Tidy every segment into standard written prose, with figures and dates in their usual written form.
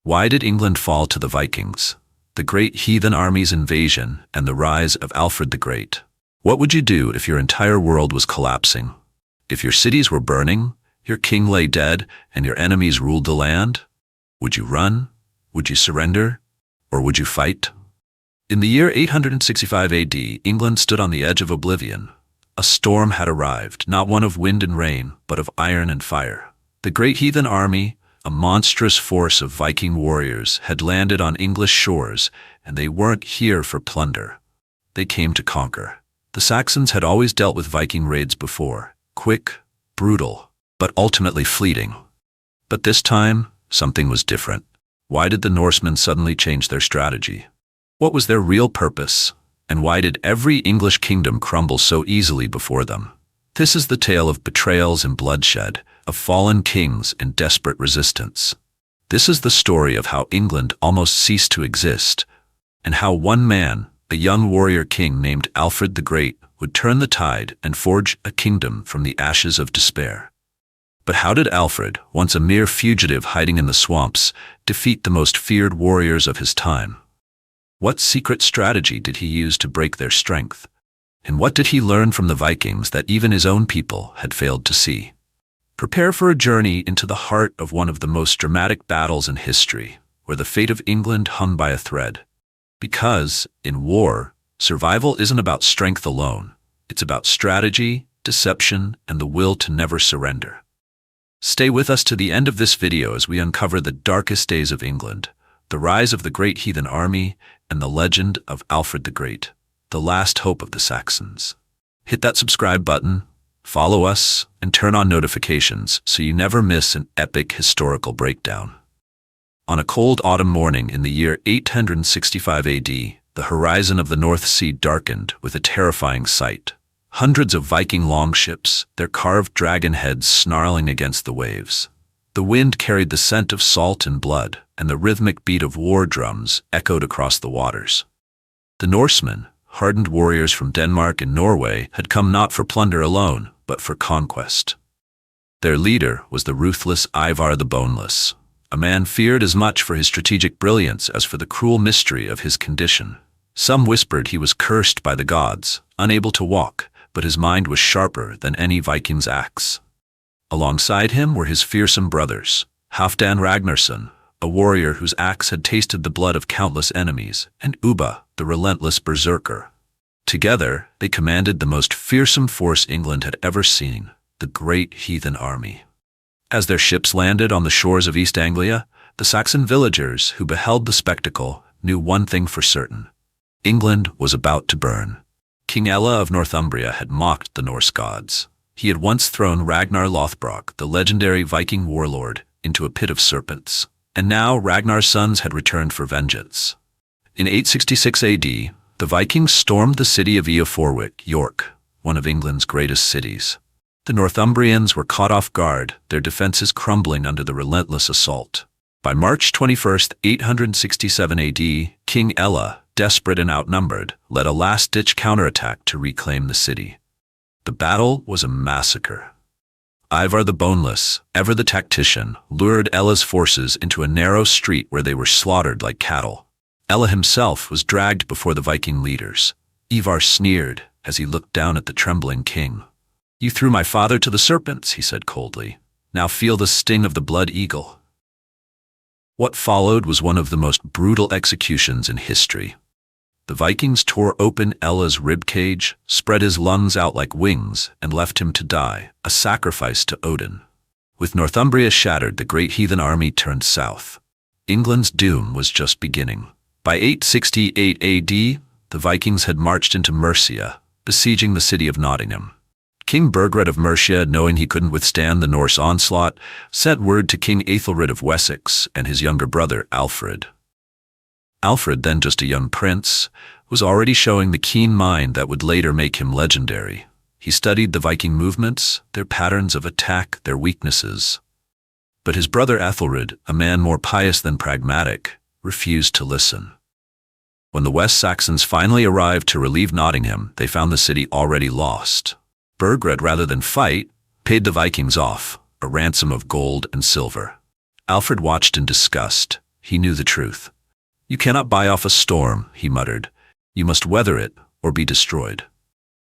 Why did England fall to the Vikings? The Great Heathen Army's invasion and the rise of Alfred the Great. What would you do if your entire world was collapsing? If your cities were burning, your king lay dead, and your enemies ruled the land? Would you run? Would you surrender? Or would you fight? In the year 865 AD, England stood on the edge of oblivion. A storm had arrived, not one of wind and rain, but of iron and fire. The Great Heathen Army, a monstrous force of Viking warriors, had landed on English shores, and they weren't here for plunder. They came to conquer. The Saxons had always dealt with Viking raids before, quick, brutal, but ultimately fleeting. But this time, something was different. Why did the Norsemen suddenly change their strategy? What was their real purpose? And why did every English kingdom crumble so easily before them? This is the tale of betrayals and bloodshed, of fallen kings and desperate resistance. This is the story of how England almost ceased to exist, and how one man, a young warrior king named Alfred the Great, would turn the tide and forge a kingdom from the ashes of despair. But how did Alfred, once a mere fugitive hiding in the swamps, defeat the most feared warriors of his time? What secret strategy did he use to break their strength? And what did he learn from the Vikings that even his own people had failed to see? Prepare for a journey into the heart of one of the most dramatic battles in history, where the fate of England hung by a thread. Because, in war, survival isn't about strength alone. It's about strategy, deception, and the will to never surrender. Stay with us to the end of this video as we uncover the darkest days of England, the rise of the Great Heathen Army, and the legend of Alfred the Great, the last hope of the Saxons. Hit that subscribe button, follow us, and turn on notifications so you never miss an epic historical breakdown. On a cold autumn morning in the year 865 AD, the horizon of the North Sea darkened with a terrifying sight. Hundreds of Viking longships, their carved dragon heads snarling against the waves. The wind carried the scent of salt and blood, and the rhythmic beat of war drums echoed across the waters. The Norsemen, hardened warriors from Denmark and Norway, had come not for plunder alone, but for conquest. Their leader was the ruthless Ivar the Boneless, a man feared as much for his strategic brilliance as for the cruel mystery of his condition. Some whispered he was cursed by the gods, unable to walk, but his mind was sharper than any Viking's axe. Alongside him were his fearsome brothers, Halfdan Ragnarsson, a warrior whose axe had tasted the blood of countless enemies, and Ubba, the relentless berserker. Together, they commanded the most fearsome force England had ever seen, the Great Heathen Army. As their ships landed on the shores of East Anglia, the Saxon villagers who beheld the spectacle knew one thing for certain. England was about to burn. King Ella of Northumbria had mocked the Norse gods. He had once thrown Ragnar Lothbrok, the legendary Viking warlord, into a pit of serpents. And now Ragnar's sons had returned for vengeance. In 866 AD, the Vikings stormed the city of Eoforwick, York, one of England's greatest cities. The Northumbrians were caught off guard, their defenses crumbling under the relentless assault. By March 21, 867 AD, King Ella, desperate and outnumbered, led a last-ditch counterattack to reclaim the city. The battle was a massacre. Ivar the Boneless, ever the tactician, lured Ella's forces into a narrow street where they were slaughtered like cattle. Ella himself was dragged before the Viking leaders. Ivar sneered as he looked down at the trembling king. "You threw my father to the serpents," he said coldly. "Now feel the sting of the blood eagle." What followed was one of the most brutal executions in history. The Vikings tore open Ella's ribcage, spread his lungs out like wings, and left him to die, a sacrifice to Odin. With Northumbria shattered, the Great Heathen Army turned south. England's doom was just beginning. By 868 AD, the Vikings had marched into Mercia, besieging the city of Nottingham. King Burgred of Mercia, knowing he couldn't withstand the Norse onslaught, sent word to King Aethelred of Wessex and his younger brother Alfred. Alfred, then just a young prince, was already showing the keen mind that would later make him legendary. He studied the Viking movements, their patterns of attack, their weaknesses. But his brother Aethelred, a man more pious than pragmatic, refused to listen. When the West Saxons finally arrived to relieve Nottingham, they found the city already lost. Burgred, rather than fight, paid the Vikings off, a ransom of gold and silver. Alfred watched in disgust, He knew the truth. "You cannot buy off a storm," he muttered. "You must weather it or be destroyed."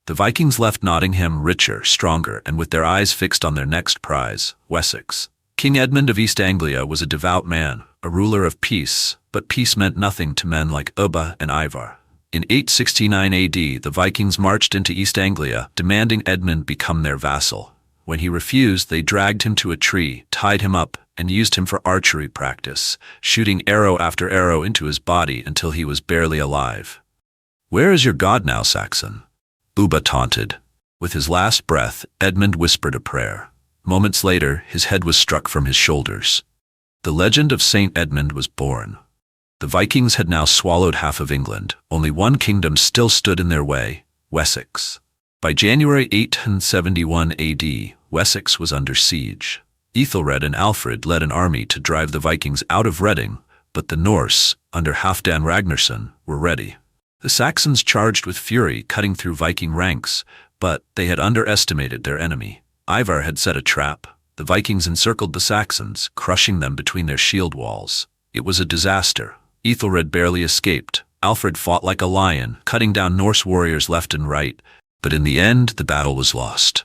The Vikings left Nottingham richer, stronger, and with their eyes fixed on their next prize, Wessex. King Edmund of East Anglia was a devout man, a ruler of peace, but peace meant nothing to men like Ubba and Ivar. In 869 AD, the Vikings marched into East Anglia, demanding Edmund become their vassal. When he refused, they dragged him to a tree, tied him up, and used him for archery practice, shooting arrow after arrow into his body until he was barely alive. "Where is your god now, Saxon?" Ubba taunted. With his last breath, Edmund whispered a prayer. Moments later, his head was struck from his shoulders. The legend of Saint Edmund was born. The Vikings had now swallowed half of England. Only one kingdom still stood in their way, Wessex. By January 871 AD, Wessex was under siege. Ethelred and Alfred led an army to drive the Vikings out of Reading, but the Norse, under Halfdan Ragnarsson, were ready. The Saxons charged with fury, cutting through Viking ranks, but they had underestimated their enemy. Ivar had set a trap. The Vikings encircled the Saxons, crushing them between their shield walls. It was a disaster. Ethelred barely escaped. Alfred fought like a lion, cutting down Norse warriors left and right, but in the end, the battle was lost.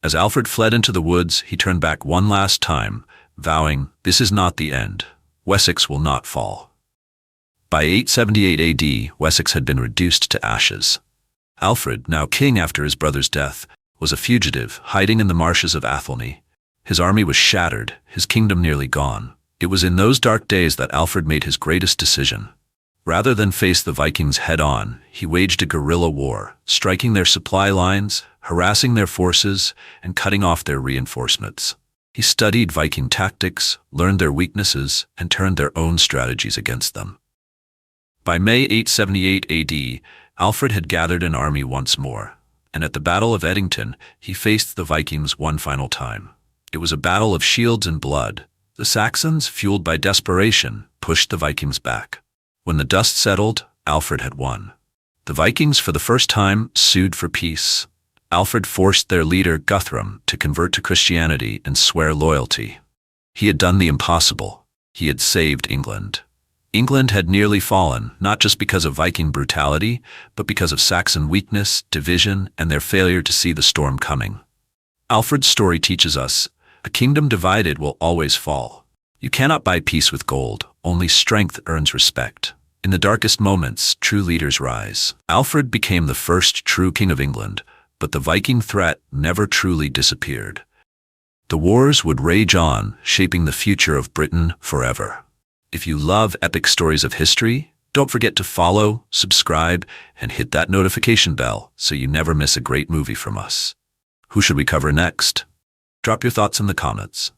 As Alfred fled into the woods, he turned back one last time, vowing, "This is not the end. Wessex will not fall." By 878 AD, Wessex had been reduced to ashes. Alfred, now king after his brother's death, was a fugitive, hiding in the marshes of Athelney. His army was shattered, his kingdom nearly gone. It was in those dark days that Alfred made his greatest decision. Rather than face the Vikings head-on, he waged a guerrilla war, striking their supply lines, harassing their forces, and cutting off their reinforcements. He studied Viking tactics, learned their weaknesses, and turned their own strategies against them. By May 878 AD, Alfred had gathered an army once more, and at the Battle of Edington, he faced the Vikings one final time. It was a battle of shields and blood. The Saxons, fueled by desperation, pushed the Vikings back. When the dust settled, Alfred had won. The Vikings, for the first time, sued for peace. Alfred forced their leader, Guthrum, to convert to Christianity and swear loyalty. He had done the impossible. He had saved England. England had nearly fallen, not just because of Viking brutality, but because of Saxon weakness, division, and their failure to see the storm coming. Alfred's story teaches us, a kingdom divided will always fall. You cannot buy peace with gold, only strength earns respect. In the darkest moments, true leaders rise. Alfred became the first true king of England, but the Viking threat never truly disappeared. The wars would rage on, shaping the future of Britain forever. If you love epic stories of history, don't forget to follow, subscribe, and hit that notification bell so you never miss a great movie from us. Who should we cover next? Drop your thoughts in the comments.